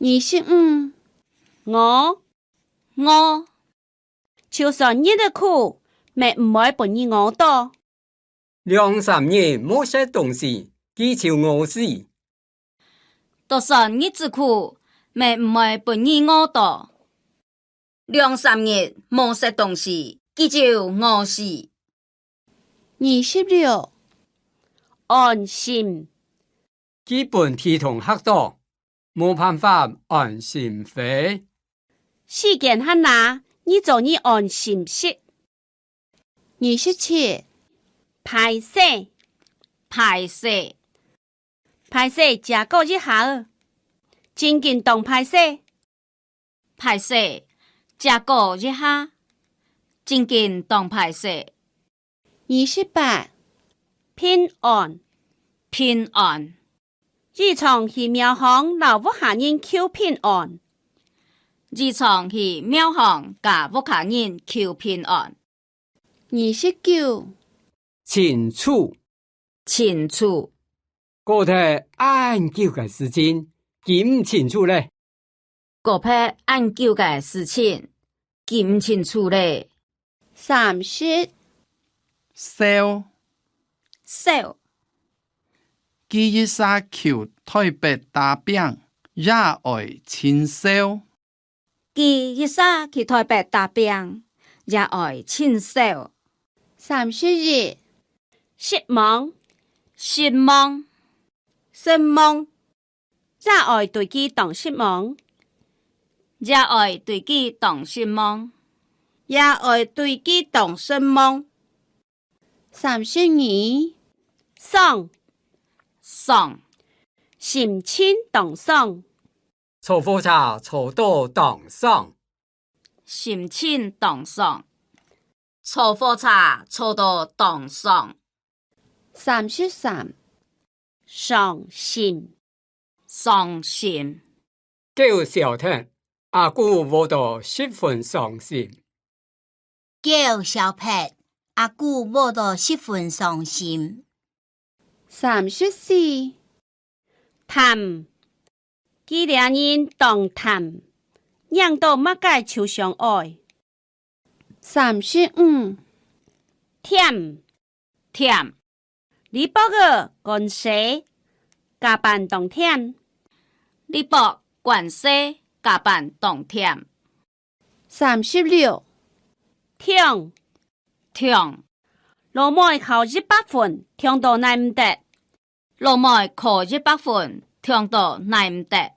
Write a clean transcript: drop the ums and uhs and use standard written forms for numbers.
25我就算日的苦，咪唔會俾你餓到。2-3日冇食東西，佢就餓死。就算日子苦，咪唔會俾你餓到。2-3日冇食東西，佢就餓死。26安心。基本體重嚇到，冇辦法安心飛。時間很難，你做你安心食。27排泄。排泄加個一下，真緊動排泄。排泄加個一下，真緊動排泄。28平安。日常去廟行，老屋下人求平安。日常去廟行，甲屋下人求平安。29清楚。個體研究嘅事情，記唔清楚咧。個體研究嘅事情，記唔清楚咧。30燒記一下求台北大餅，也愛親燒。記一下去台北大餅，也愛親燒。31失望，也愛對佢當失望，也愛對佢當失望。32爽，心情當爽。坐火車坐到當爽，心情當爽。坐火車坐到當爽。33傷心，叫小婷，阿姑我都十分傷心。叫小佩，阿姑我都十分傷心。 34談，佢倆人當談，讓到乜解求相愛。35甜，你把個關係加班當甜，你把關係加班當甜。36聽，老妹考100分，聽到難唔得。老妹考100分，聽到難唔得。